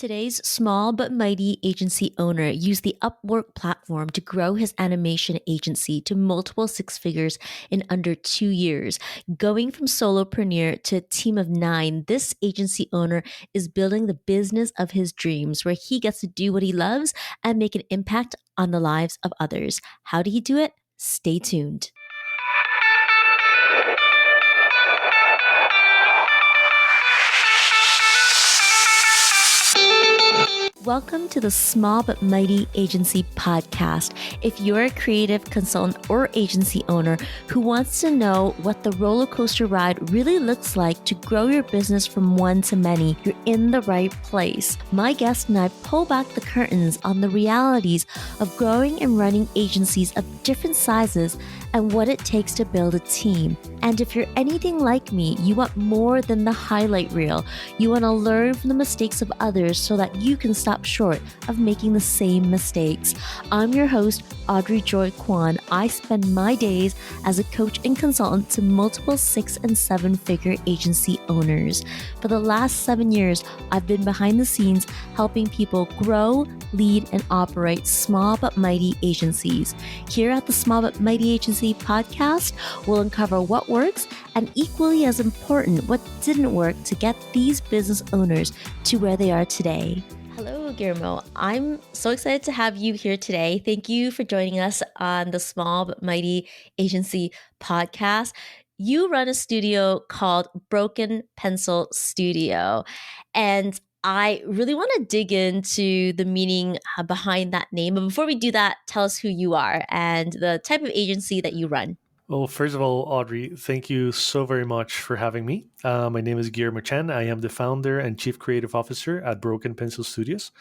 Today's small but mighty agency owner used the Upwork platform to grow his animation agency to multiple six figures in under 2 years. Going from solopreneur to a team of nine, this agency owner is building the business of his dreams where he gets to do what he loves and make an impact on the lives of others. How did he do it? Stay tuned. Welcome to the Small But Mighty Agency podcast. If you're a creative consultant or agency owner who wants to know what the roller coaster ride really looks like to grow your business from one to many, you're in the right place. My guest and I pull back the curtains on the realities of growing and running agencies of different sizes and what it takes to build a team. And if you're anything like me, you want more than the highlight reel. You want to learn from the mistakes of others so that you can stop short of making the same mistakes. I'm your host, Audrey Joy Kwan. I spend my days as a coach and consultant to multiple 6 and 7 figure agency owners. For the last 7 years, I've been behind the scenes helping people grow, lead, and operate small but mighty agencies. Here at the Small But Mighty Agency podcast, we'll uncover what works and, equally as important, what didn't work to get these business owners to where they are today. Hello, Guillermo. I'm so excited to have you here today. Thank you for joining us on the Small But Mighty Agency podcast. You run a studio called Broken Pencil Studio, and I really want to dig into the meaning behind that name. But before we do that, tell us who you are and the type of agency that you run. Well, first of all, Audrey, thank you so very much for having me. My name is Guillermo Chan. I am the founder and chief creative officer at Broken Pencil Studios.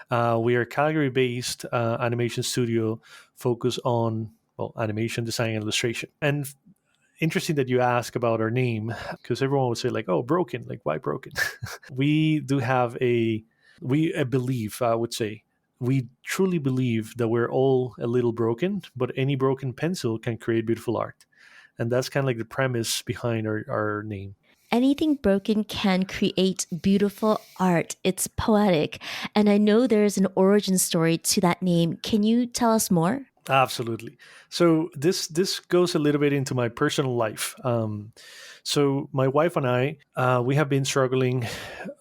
We are a Calgary-based animation studio focused on animation, design, and illustration. And interesting that you ask about our name, because everyone would say like, "Oh, broken! Like, why broken?" We do have a belief, I would say. We truly believe that we're all a little broken, but any broken pencil can create beautiful art. And that's kind of like the premise behind our name. Anything broken can create beautiful art. It's poetic. And I know there's an origin story to that name. Can you tell us more? Absolutely. So this goes a little bit into my personal life. So my wife and I, we have been struggling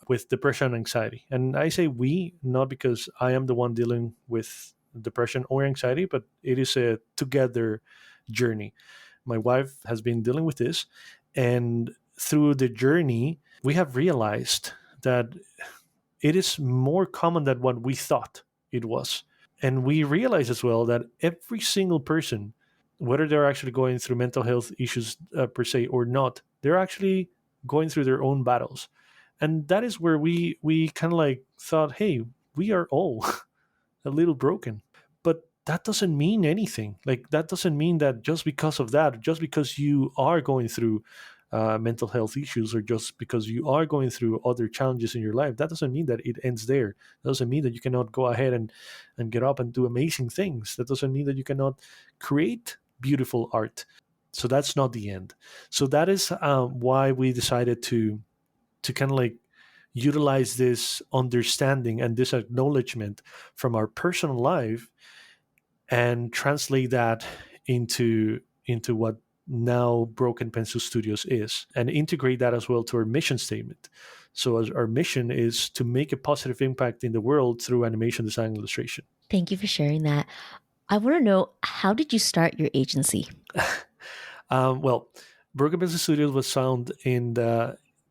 with depression and anxiety. And I say we, not because I am the one dealing with depression or anxiety, but it is a together journey. My wife has been dealing with this. And through the journey, we have realized that it is more common than what we thought it was. And we realize as well that every single person, whether they're actually going through mental health issues per se or not, they're actually going through their own battles. And that is where we kind of like thought, hey, we are all a little broken. But that doesn't mean anything. Like, that doesn't mean that just because of that, just because you are going through mental health issues, or just because you are going through other challenges in your life, that doesn't mean that it ends there. That doesn't mean that you cannot go ahead and get up and do amazing things. That doesn't mean that you cannot create beautiful art. So that's not the end. So that is why we decided to kind of like utilize this understanding and this acknowledgement from our personal life and translate that into what now Broken Pencil Studios is, and integrate that as well to our mission statement. So as our mission is to make a positive impact in the world through animation, design, and illustration. Thank you for sharing that. I want to know, how did you start your agency? Well, Broken Pencil Studios was founded in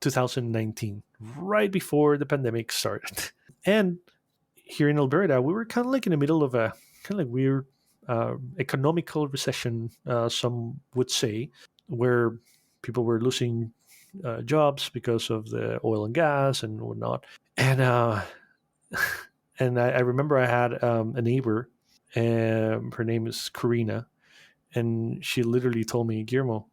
2019, right before the pandemic started. And here in Alberta, we were kind of like in the middle of a kind of like weird economical recession, some would say, where people were losing jobs because of the oil and gas and whatnot. And and I remember I had a neighbor, her name is Karina, and she literally told me, Guillermo,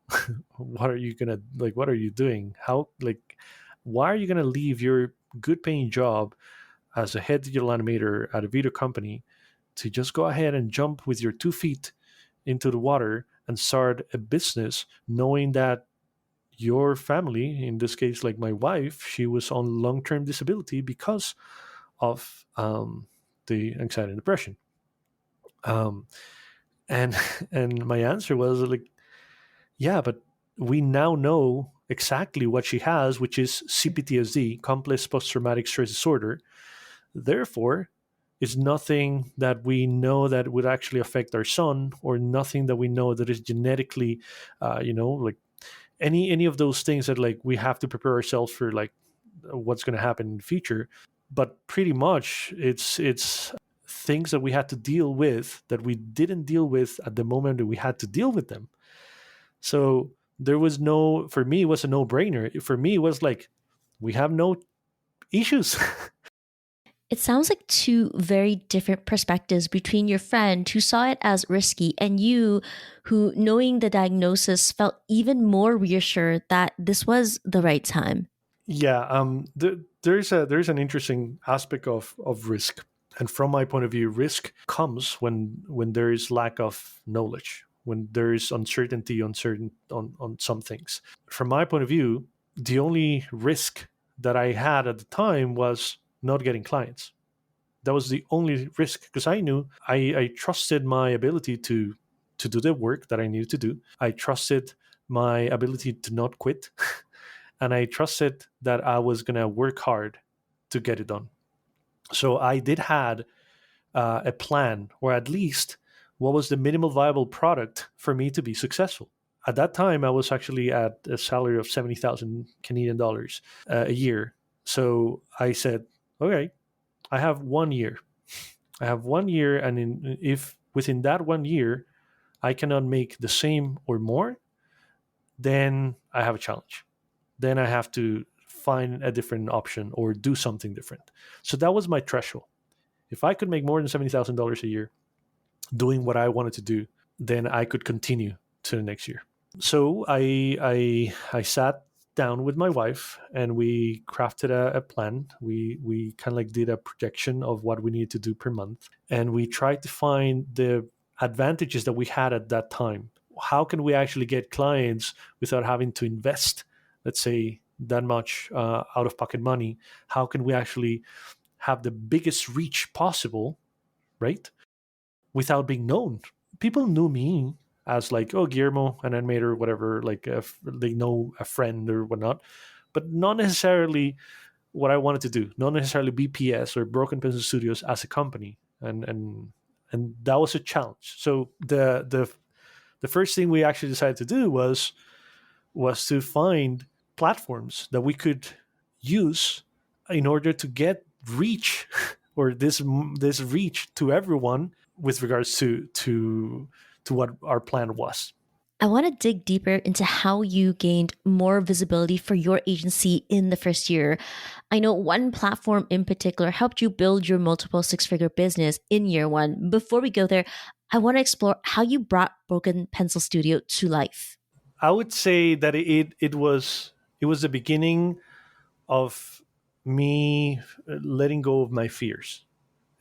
what are you gonna like? What are you doing? How, like, why are you gonna leave your good paying job as a head digital animator at a video company to just go ahead and jump with your 2 feet into the water and start a business, knowing that your family, in this case, like my wife, she was on long-term disability because of the anxiety and depression. Um, and and my answer was like, yeah, but we now know exactly what she has, which is CPTSD, complex post-traumatic stress disorder. Therefore, it's nothing that we know that would actually affect our son, or nothing that we know that is genetically, like any of those things that like we have to prepare ourselves for, like what's going to happen in the future. But pretty much, it's things that we had to deal with that we didn't deal with at the moment that we had to deal with them. So there was no, for me, it was a no brainer. For me, it was like, we have no issues. It sounds like two very different perspectives between your friend who saw it as risky and you who, knowing the diagnosis, felt even more reassured that this was the right time. Yeah, there's an interesting aspect of risk, and from my point of view, risk comes when there is lack of knowledge, when there is uncertainty on some things. From my point of view, the only risk that I had at the time was not getting clients. That was the only risk, because I knew I trusted my ability to do the work that I needed to do. I trusted my ability to not quit. And I trusted that I was going to work hard to get it done. So I did had a plan, or at least what was the minimal viable product for me to be successful. At that time, I was actually at a salary of 70,000 Canadian dollars a year. So I said, okay, I have 1 year. I have 1 year, and if within that 1 year I cannot make the same or more, then I have a challenge. Then I have to find a different option or do something different. So that was my threshold. If I could make more than $70,000 a year doing what I wanted to do, then I could continue to the next year. So I sat down with my wife and we crafted a plan. We kind of like did a projection of what we needed to do per month, and we tried to find the advantages that we had at that time. How can we actually get clients without having to invest, let's say, that much out of pocket money? How can we actually have the biggest reach possible, right? Without being known. People knew me as like, oh, Guillermo, an animator, or whatever. Like they know a friend or whatnot, but not necessarily what I wanted to do. Not necessarily BPS or Broken Pencil Studios as a company, and that was a challenge. So the first thing we actually decided to do was to find platforms that we could use in order to get reach or this reach to everyone with regards to what our plan was. I want to dig deeper into how you gained more visibility for your agency in the first year. I know one platform in particular helped you build your multiple six-figure business in year one. Before we go there, I want to explore how you brought Broken Pencil Studio to life. I would say that it was the beginning of me letting go of my fears.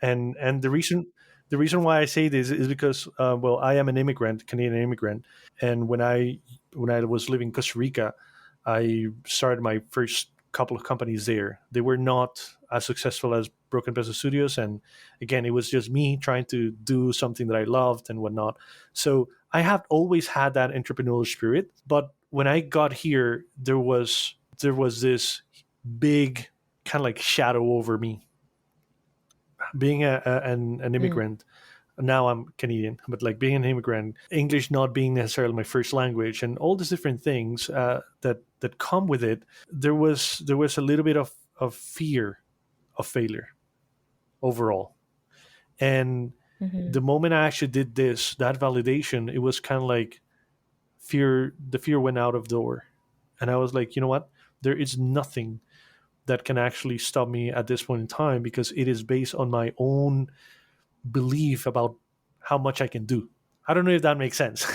And the reason why I say this is because well, I am an immigrant, Canadian immigrant, and when I was living in Costa Rica, I started my first couple of companies there. They were not as successful as Broken Pencil Studios, and again, it was just me trying to do something that I loved and whatnot. So I have always had that entrepreneurial spirit, but when I got here, there was this big kind of like shadow over me, being an Mm. immigrant. Now I'm Canadian, but like being an immigrant, English not being necessarily my first language, and all these different things that come with it, there was a little bit of fear of failure overall. And Mhm. the moment I actually did this, that validation, it was kind of like fear. The fear went out of the door, and I was like, you know what? There is nothing that can actually stop me at this point in time, because it is based on my own belief about how much I can do. I don't know if that makes sense.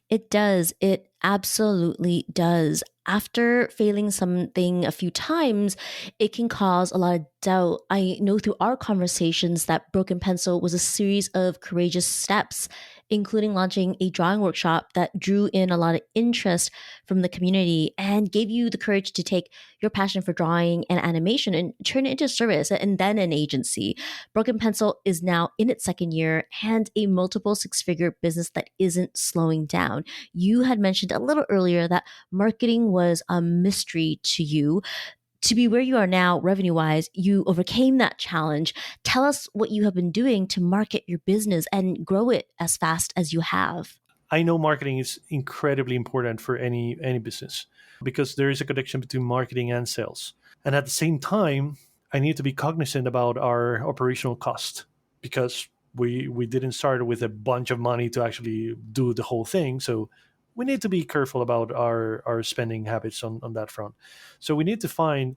It does. It absolutely does. After failing something a few times, it can cause a lot of doubt. I know through our conversations that Broken Pencil was a series of courageous steps, including launching a drawing workshop that drew in a lot of interest from the community and gave you the courage to take your passion for drawing and animation and turn it into service and then an agency. Broken Pencil is now in its second year and a multiple six-figure business that isn't slowing down. You had mentioned a little earlier that marketing was a mystery to you. To be where you are now, revenue wise, you overcame that challenge. Tell us what you have been doing to market your business and grow it as fast as you have. I know marketing is incredibly important for any business because there is a connection between marketing and sales. And at the same time, I need to be cognizant about our operational cost because we didn't start with a bunch of money to actually do the whole thing. So we need to be careful about our spending habits on that front. So we need to find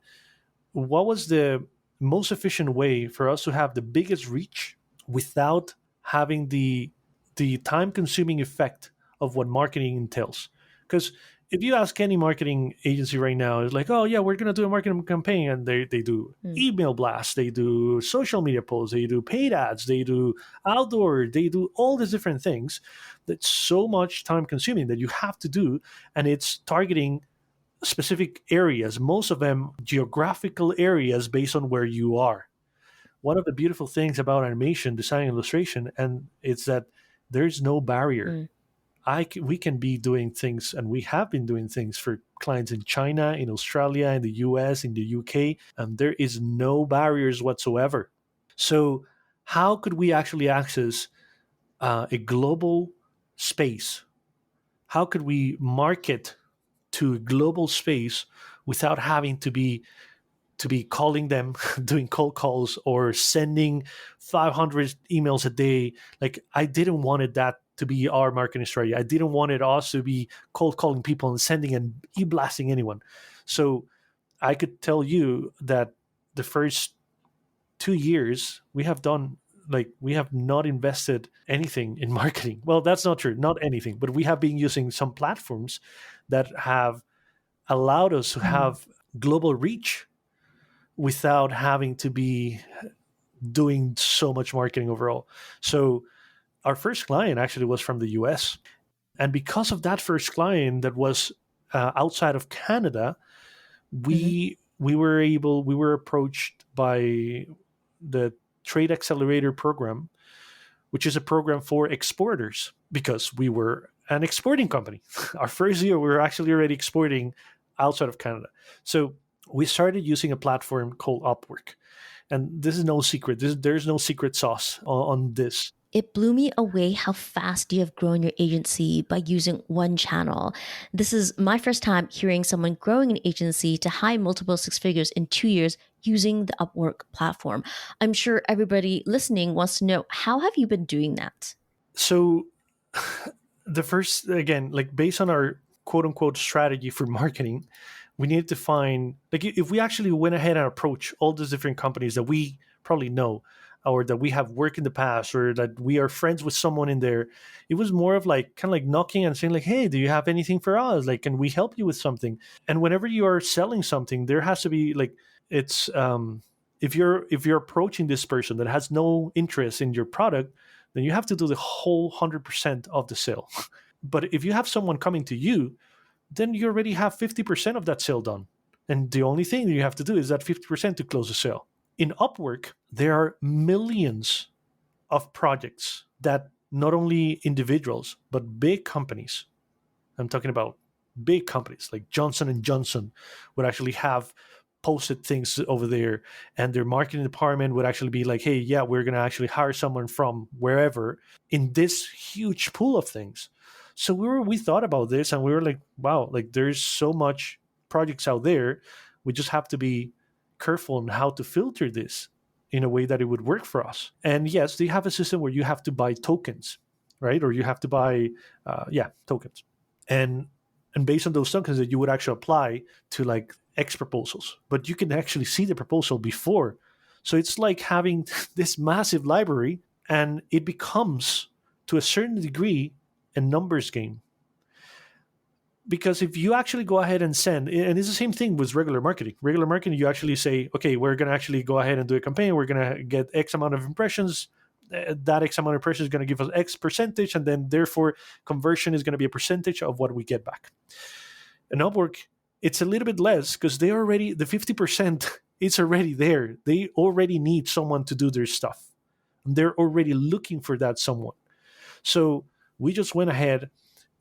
what was the most efficient way for us to have the biggest reach without having the time consuming effect of what marketing entails. Because if you ask any marketing agency right now, it's like, oh yeah, we're gonna do a marketing campaign, and they do Mm. email blasts, they do social media posts, they do paid ads, they do outdoor, they do all these different things. That's so much time consuming that you have to do, and it's targeting specific areas, most of them geographical areas based on where you are. One of the beautiful things about animation, design, and illustration, and it's that there's no barrier. Mm. We can be doing things, and we have been doing things for clients in China, in Australia, in the US, in the UK, and there is no barriers whatsoever. So, how could we actually access a global space? How could we market to a global space without having to be calling them, doing cold calls, or sending 500 emails a day? Like, I didn't wanted that to be our marketing strategy. I didn't want it us to be cold calling people and sending and e-blasting anyone. So I could tell you that the first 2 years we have not invested anything in marketing. Well, that's not true, not anything, but we have been using some platforms that have allowed us to Mm. have global reach without having to be doing so much marketing overall. So our first client actually was from the US. And because of that first client that was outside of Canada, Mhm. we were approached by the Trade Accelerator program, which is a program for exporters, because we were an exporting company. Our first year, we were actually already exporting outside of Canada. So we started using a platform called Upwork. And this is no secret. There's no secret sauce on this. It blew me away how fast you have grown your agency by using one channel. This is my first time hearing someone growing an agency to high multiple six figures in 2 years using the Upwork platform. I'm sure everybody listening wants to know, how have you been doing that? So the first, again, like based on our quote unquote strategy for marketing, we needed to find, like, if we actually went ahead and approach all these different companies that we probably know, or that we have worked in the past, or that we are friends with someone in there, it was more of like kind of like knocking and saying like, hey, do you have anything for us? Like, can we help you with something? And whenever you are selling something, there has to be like, it's if you're approaching this person that has no interest in your product, then you have to do the whole 100% of the sale. But if you have someone coming to you, then you already have 50% of that sale done. And the only thing that you have to do is that 50% to close the sale. In Upwork, there are millions of projects that not only individuals, but big companies, I'm talking about big companies like Johnson and Johnson, would actually have posted things over there, and their marketing department would actually be like, hey, yeah, we're going to actually hire someone from wherever in this huge pool of things. So we thought about this, and we were like, wow, like there's so much projects out there. We just have to be careful on how to filter this in a way that it would work for us. And yes, they have a system where you have to buy tokens, right? Or you have to buy tokens. And and based on those tokens, that you would actually apply to like X proposals, but you can actually see the proposal before. So it's like having this massive library, and it becomes, to a certain degree, a numbers game. Because if you actually go ahead and send, and it's the same thing with regular marketing. Regular marketing, you actually say, okay, we're going to actually go ahead and do a campaign. We're going to get X amount of impressions. That X amount of impressions is going to give us X percentage, and then therefore conversion is going to be a percentage of what we get back. And Upwork, it's a little bit less because they already, the 50%, it's already there. They already need someone to do their stuff. And they're already looking for that someone. So we just went ahead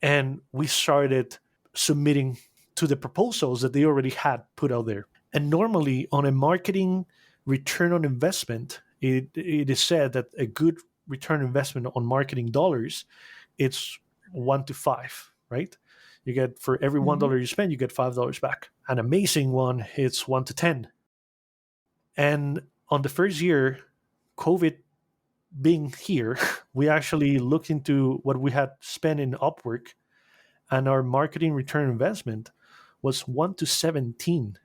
and we started submitting to the proposals that they already had put out there. And normally on a marketing return on investment, it is said that a good return on investment on marketing dollars, it's 1 to 5, right? You get, for every $1 you spend, you get $5 back. An amazing one, it's 1 to 10. And on the first year, COVID being here, we actually looked into what we had spent in Upwork, and our marketing return investment was 1 to 17.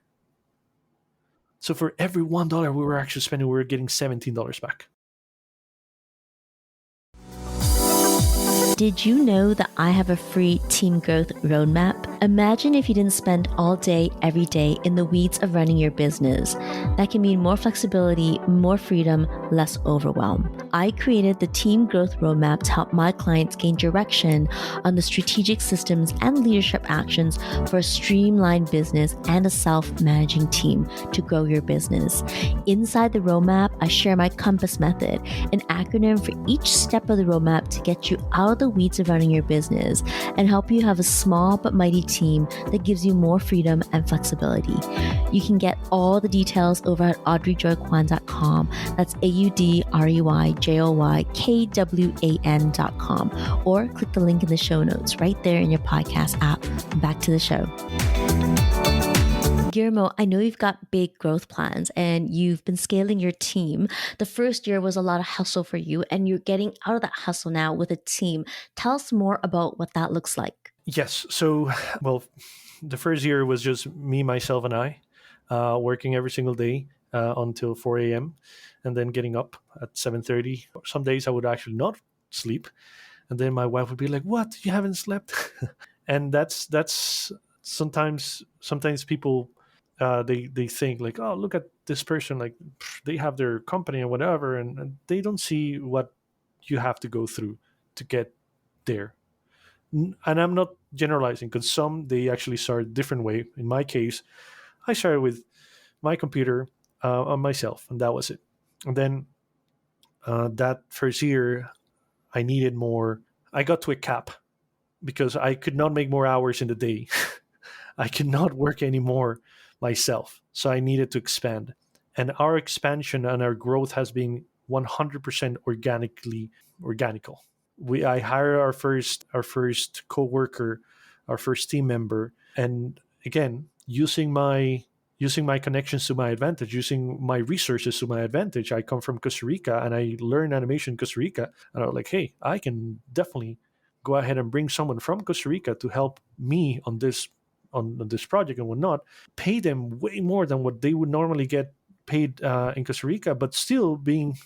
So for every $1 we were actually spending, we were getting $17 back. Did you know that I have a free team growth roadmap? Imagine if you didn't spend all day, every day in the weeds of running your business. That can mean more flexibility, more freedom, less overwhelm. I created the team growth roadmap to help my clients gain direction on the strategic systems and leadership actions for a streamlined business and a self-managing team to grow your business. Inside the roadmap, I share my compass method, an acronym for each step of the roadmap to get you out of the weeds of running your business and help you have a small but mighty team that gives you more freedom and flexibility. You can get all the details over at audreyjoykwan.com. That's AudreyJoykwan.com, or click the link in the show notes right there in your podcast app. Back to the show. Guillermo, I know you've got big growth plans and you've been scaling your team. The first year was a lot of hustle for you, and you're getting out of that hustle now with a team. Tell us more about what that looks like. Yes. So, well, the first year was just me, myself, and I working every single day until 4 a.m. and then getting up at 7:30. Some days I would actually not sleep. And then my wife would be like, "What? You haven't slept?" And that's sometimes people they think like, "Oh, look at this person, like they have their company and whatever," and they don't see what you have to go through to get there. And I'm not generalizing, because some, they actually start a different way. In my case, I started with my computer on myself, and that was it. And then that first year, I needed more. I got to a cap because I could not make more hours in the day. I could not work anymore myself. So I needed to expand. And our expansion and our growth has been 100% organical. I hired our first coworker, our first team member, and again, using my connections to my advantage, using my resources to my advantage. I come from Costa Rica and I learned animation in Costa Rica, and I was like, hey, I can definitely go ahead and bring someone from Costa Rica to help me on this project and whatnot. Pay them way more than what they would normally get paid in Costa Rica, but still being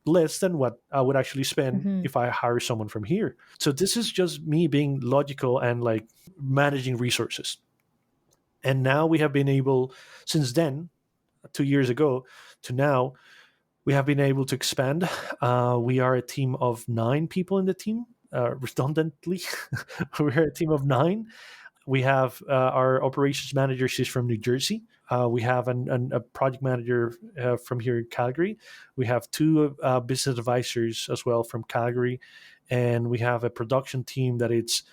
less than what I would actually spend if I hire someone from here. So this is just me being logical and like managing resources. And now we have been able, since then, 2 years ago to now, we have been able to expand. We are a team of 9 people in the team. Redundantly, we're a team of 9. We have our operations manager. She's from New Jersey. We have a project manager from here in Calgary. We have 2 business advisors as well from Calgary, and we have a production team that it's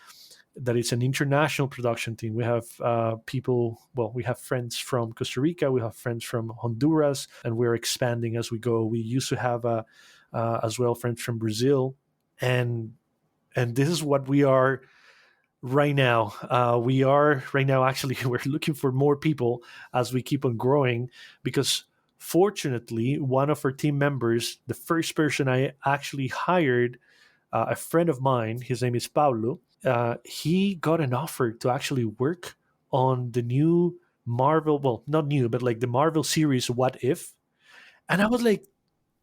an international production team. We have people. Well, we have friends from Costa Rica. We have friends from Honduras, and we're expanding as we go. We used to have as well friends from Brazil, and this is what we are. Right now, actually, we're looking for more people as we keep on growing, because fortunately, one of our team members, the first person I actually hired, a friend of mine, his name is Paulo, he got an offer to actually work on the new Marvel, well, not new, but like the Marvel series What If. And I was like,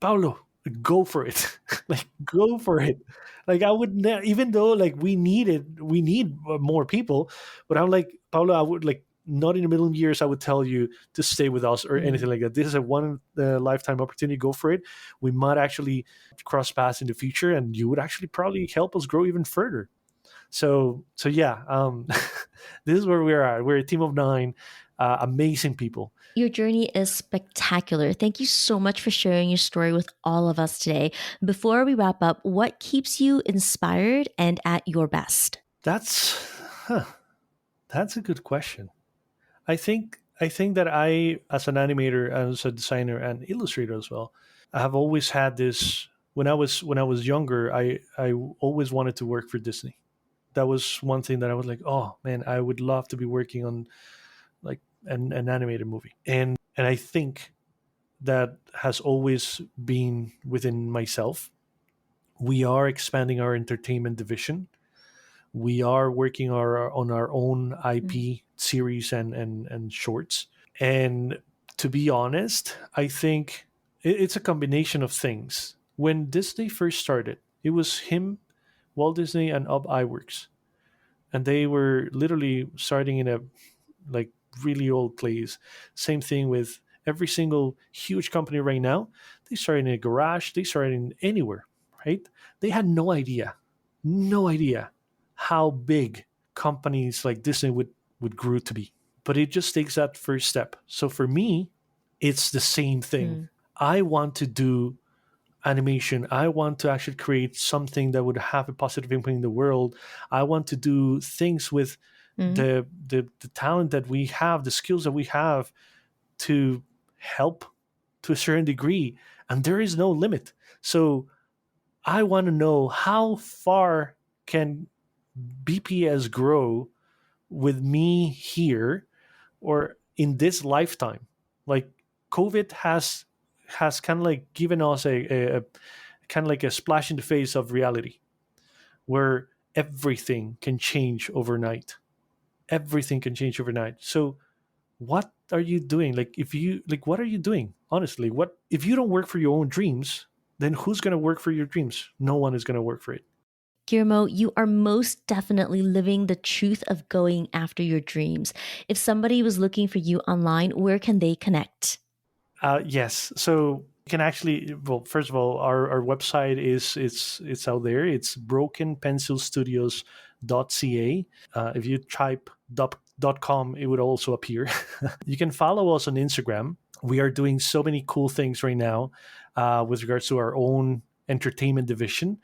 Paulo, go for it. Like, go for it. Like, I would even though like we need more people, but I'm like, Paulo, I would like, not in a million years I would tell you to stay with us or anything like that. This is a one lifetime opportunity. Go for it. We might actually cross paths in the future, and you would actually probably help us grow even further. So yeah, this is where we are at. We're a team of 9 amazing people. Your journey is spectacular. Thank you so much for sharing your story with all of us today. Before we wrap up, what keeps you inspired and at your best? That's that's a good question. I think that I, as an animator, as a designer and illustrator as well, I have always had this. When I was younger, I always wanted to work for Disney. That was one thing that I was like, oh man, I would love to be working on like an animated movie. And I think that has always been within myself. We are expanding our entertainment division. We are working on our own IP series and shorts. And to be honest, I think it's a combination of things. When Disney first started, it was him, Walt Disney, and Ub Iwerks, and they were literally starting in a like really old place. Same thing with every single huge company right now. They started in a garage. They started in anywhere, right? They had no idea how big companies like Disney would grow to be. But it just takes that first step. So for me, it's the same thing. I want to do animation. I want to actually create something that would have a positive impact in the world. I want to do things with the talent that we have, the skills that we have to help to a certain degree. And there is no limit. So I want to know how far can BPS grow with me here or in this lifetime. Like COVID has kind of like given us a kind of like a splash in the face of reality where everything can change overnight. Everything can change overnight. So what are you doing? Like, if you like, what are you doing? Honestly, what if you don't work for your own dreams? Then who's going to work for your dreams? No one is going to work for it. Guillermo, you are most definitely living the truth of going after your dreams. If somebody was looking for you online, where can they connect? Yes. So you can actually, well, first of all, our website it's out there. It's brokenpencilstudios.ca. If you type .com, it would also appear. You can follow us on Instagram. We are doing so many cool things right now with regards to our own entertainment division.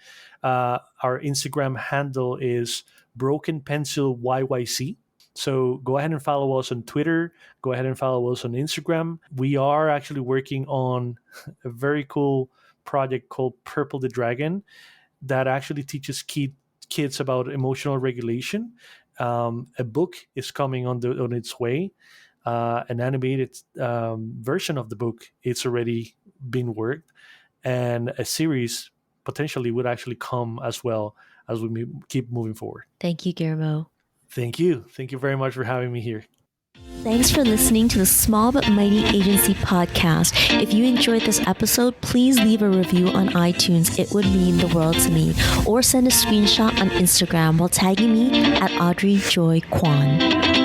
Our Instagram handle is Broken Pencil YYC. So go ahead and follow us on Twitter. Go ahead and follow us on Instagram. We are actually working on a very cool project called Purple the Dragon that actually teaches kids about emotional regulation. A book is coming on its way. An animated version of the book, it's already been worked, and a series potentially would actually come as well as we keep moving forward. Thank you, Guillermo. Thank you. Thank you very much for having me here. Thanks for listening to the Small But Mighty Agency podcast. If you enjoyed this episode, please leave a review on iTunes. It would mean the world to me. Or send a screenshot on Instagram while tagging me at Audrey Joy Kwan.